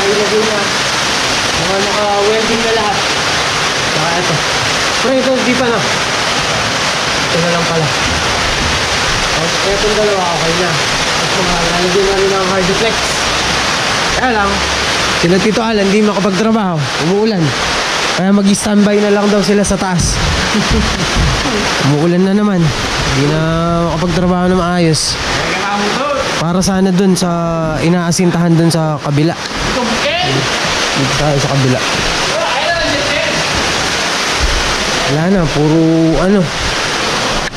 ilagay na. Mga naka-welding na lahat. Saka ito. Pero ito, di pa na. Ito na lang pala. Tapos itong dalawa, okay na. Tapos mga lalagyan na rin ng hard flex. Kaya lang, sila Tito Alan, hindi makapagtrabaho. Umuulan. Kaya mag-standby na lang daw sila sa taas. Umuulan na naman. Hindi na makapagtrabaho na maayos. Para sana dun sa inaasintahan dun sa kabila. Dito tayo sa kabila. Wala na, puro ano.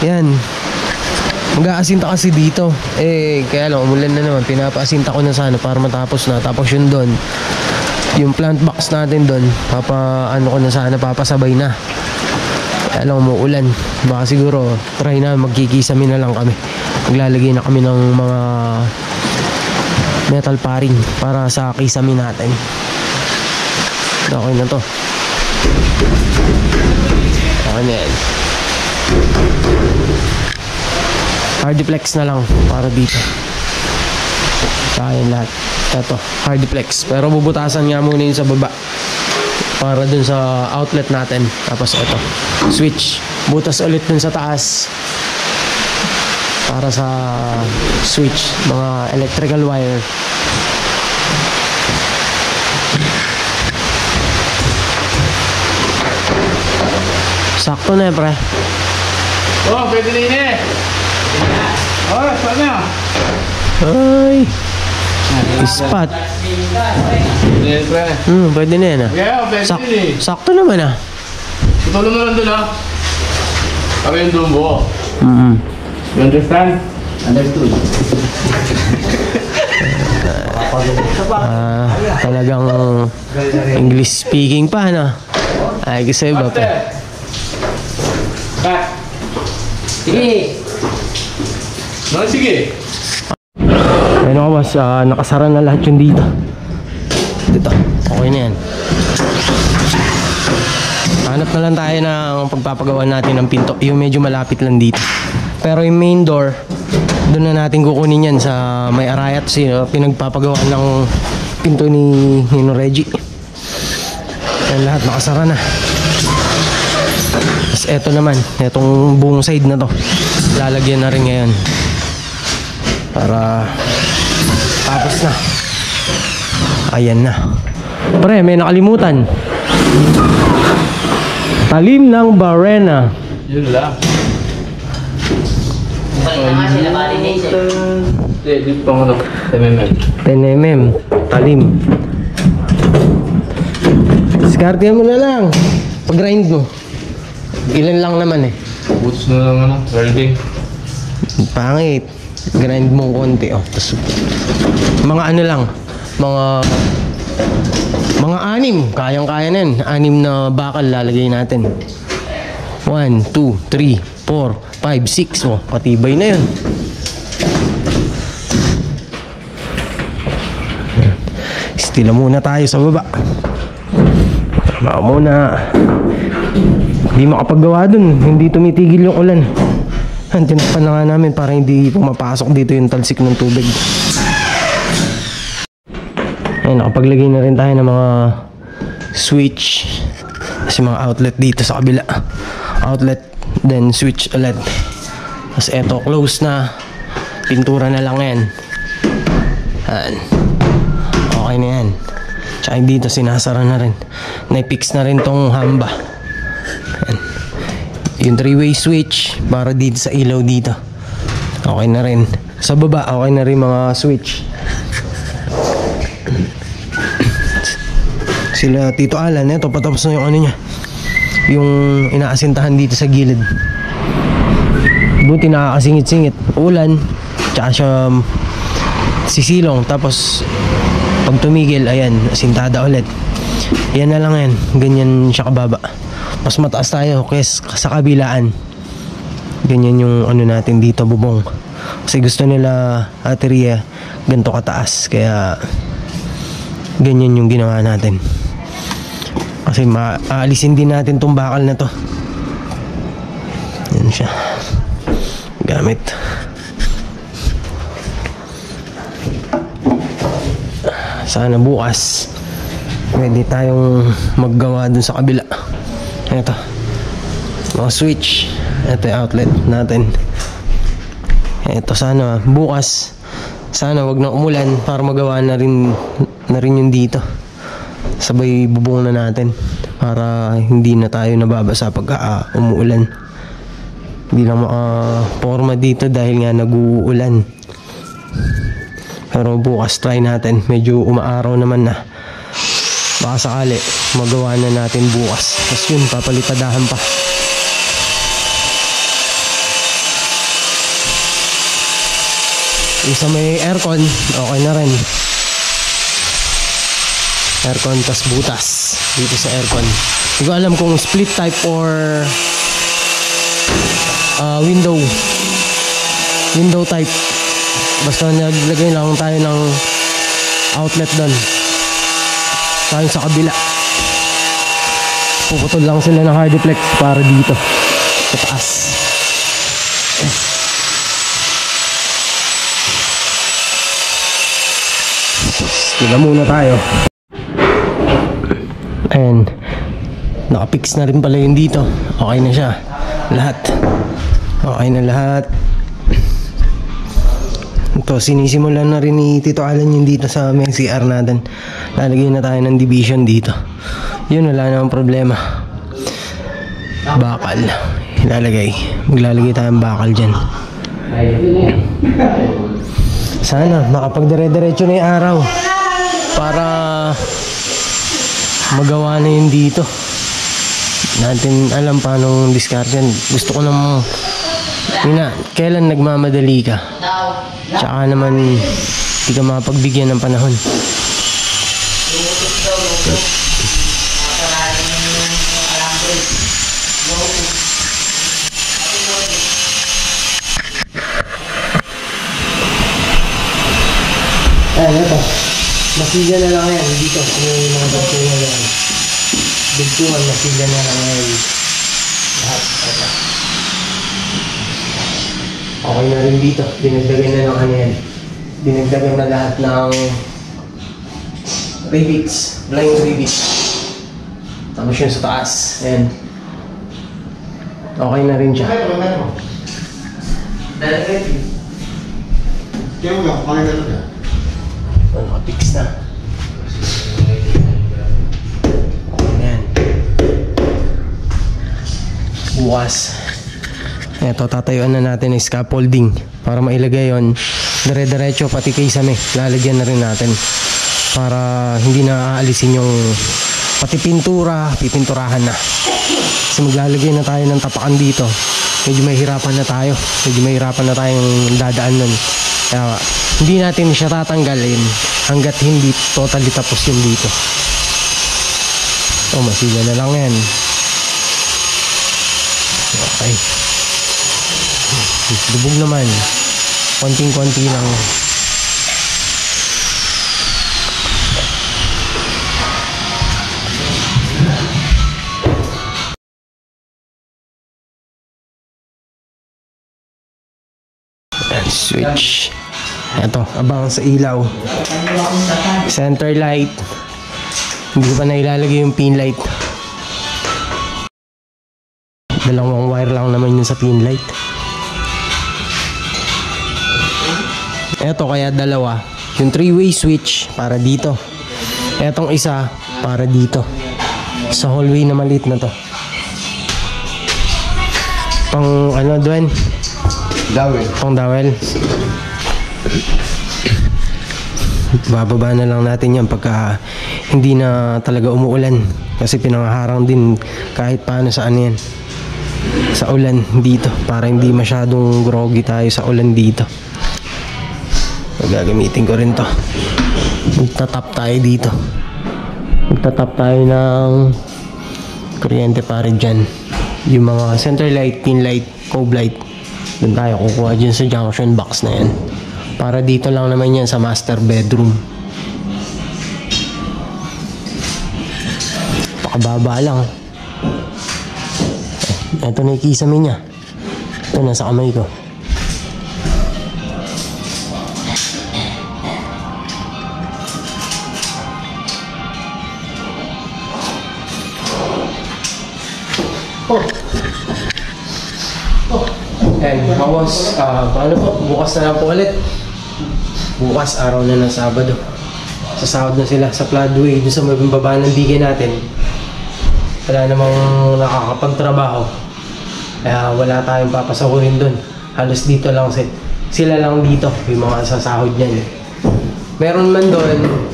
Yan. Mag-aasinta kasi dito. Kaya lang, umulan na naman. Pinapaasinta ko na sana para matapos na. Tapos yun dun, yung plant box natin dun, ano ko na sana, papasabay na. Kaya lang, umuulan. Baka siguro, try na, magkikisami na lang kami. Maglalagay na kami ng mga metal paring para sa kisami natin. Okay na to. Okay na yan. Hardiplex na lang para dito. Kaya lahat. Ito, hardiplex. Pero bubutasan nga muna yun sa baba para dun sa outlet natin. Tapos ito, switch. Butas ulit dun sa taas para sa switch, mga electrical wire. Sakto na pre. Oh, pwede na yun eh. Oh, sana. Ay, spot. Pwede na yan ah. Yeah, pwede eh. Sakto naman ah. Tutulong mo lang dun ah. Kami yung dumbo. You understand? Understood. Talagang English speaking pa no? Ay kasi iba pa. Sige. No, sige. Ayun ako boss, nakasara na lahat yung dito. Dito, okay na yan. Hanap na lang tayo ng pagpapagawa natin ng pinto. Yung medyo malapit lang dito. Pero yung main door, doon na natin kukunin yan sa may Arayat. Pinagpapagawa ng pinto ni Nino Reggie. Yan lahat nakasara na. Tapos eto naman, etong buong side na to, lalagyan na rin ngayon para tapos na. Ayan na. Pre, may nakalimutan. Talim ng Barena. Yun lang. Dito pang ano, 10mm. 10mm, talim. Discarte mo na lang. Pag-grind mo. Ilan lang naman eh. Boots na lang ano, welding. Pangit. Grind mo konti oh. Tapos, mga ano lang, mga 6. Kayang-kaya na yan. 6 na bakal lalagay natin. 1, 2, 3, 4, 5, 6 oh. Patibay na yun. Istila muna tayo sa baba. Tama muna. Hindi makapaggawa dun. Hindi tumitigil yung ulan. Tinakpan na nga namin para hindi pumapasok dito yung talsik ng tubig. Ayun, nakapaglagay na rin tayo ng mga switch. Kasi mga outlet dito sa kabila. Outlet, then switch ulit. Tapos eto, close na. Pintura na lang yan. Yan. Okay na yan. Tsaka dito sinasara na rin. Naipix na rin tong hamba. Yan. Yung 3-way switch para dito sa ilaw dito. Okay na rin. Sa baba, okay na rin mga switch. Sila Tito Alan, eto patapos na yung ano niya. Yung inaasintahan dito sa gilid. Buti nakakasingit-singit. Ulan, tsaka siya sisilong. Tapos pag tumigil, ayan, asintada ulit. Yan na lang yan. Ganyan siya kababa. Mas mataas tayo kasi sa kabilaan. Ganyan yung ano natin dito, bubong. Kasi gusto nila Ate Ria ganito kataas. Kaya ganyan yung ginawa natin. Kasi aalisin din natin tong bakal na to. Yan siya. Gamit. Sana bukas pwede tayong maggawa dun sa kabila. Ito, mga switch. Ito yung outlet natin. Ito, sana bukas, sana wag na umulan para magawa na rin yung dito. Sabay bubong na natin para hindi na tayo nababasa pag umuulan. Hindi lang makaporma dito dahil nga nag-uulan. Pero bukas try natin. Medyo umaaraw naman na. Baka sakali magawa na natin bukas. Tapos yun, papalitadahan pa. Isa may aircon, okay na rin. Aircon tas butas dito sa aircon. Hindi ko alam kung split type or window type. Basta naglagay lang tayo ng outlet doon. Tayo sa kabila. Puputol lang sila ng hardiplex para dito sa taas. Sila muna tayo. And nakapix na rin pala yun dito. Okay na siya. Lahat. Okay na lahat. Ito, sinisimulan na rin ni Tito Alan yung dito sa may CR natin. Lalagay na tayo ng division dito. Yun, wala namang problema. Bakal. Ilalagay. Maglalagay tayong bakal dyan. Sana makapagdire-diretso na yung araw para magawa na yun dito. Natin alam paano diskargan. Gusto ko naman yun na, kailan nagmamadali ka tsaka naman hindi ka mapagbigyan ng panahon. Ayan, ito. Masilya na lang yan. Dito, may mga dagtungan na yan. Dagtungan, masilya na lang yan. Lahat. Ito. Okay na rin dito. Dinagdagan na lang yan. Dinagdagan na lahat ng rivets. Blind rivets. Tapos yun sa taas. Ayan. Okay na rin siya. Kaya mo ba? Pakita na ka? Nakapix na. Ayan. Bukas. Ito, tatayuan na natin yung scaffolding para mailagay yon. Dire-diretso pati kisame. Lalagyan na rin natin para hindi na aalisin yung pati pintura. Pipinturahan na. Kasi maglalagay na tayo ng tapakan dito. Medyo mahirapan na tayo. Medyo mahirapan na tayong dadaan nun. Kaya hindi natin siya tatanggalin hanggat hindi totally tapos yung dito. Oh, masilya na lang yan. Okay. Lubog naman. Konting-konti lang. And switch. Ito, abang sa ilaw. Center light. Hindi ko pa nailalagay yung pin light. Dalawang wire lang naman yun sa pin light. Ito kaya dalawa. Yung 3-way switch para dito. Etong isa para dito. Sa hallway na maliit na to. Pang ano doon? Dawel. Pang dawel. Bababa na lang natin yan pagka hindi na talaga umuulan. Kasi pinangaharang din kahit paano saan yan. Sa ulan dito. Para hindi masyadong groggy tayo sa ulan dito. Gagamitin ko rin to. Magtatap tayo dito. Magtatap tayo ng kuryente para dyan. Yung mga center light, pin light, cove light. Doon tayo kukuha dyan sa junction box na yan. Para dito lang naman yan sa master bedroom. Pakababa lang. Ito na yung kisame niya. Ito nasa kamay ko. And bawas, paano po? Bukas na lang po ulit. Bukas, araw na ng Sabado. Sasahod na sila sa Floodway, doon sa may baba ng bigay natin. Wala namang nakakapagtrabaho. Kaya wala tayong papasahurin doon. Halos dito lang sila lang dito, yung mga sasahod niyan. Meron man doon,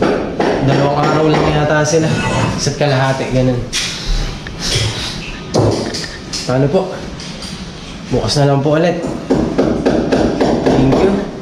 2 araw lang yata sila. Isa't kalahati, ganun. Paano po? Bukas na lang po ulit. Thank you.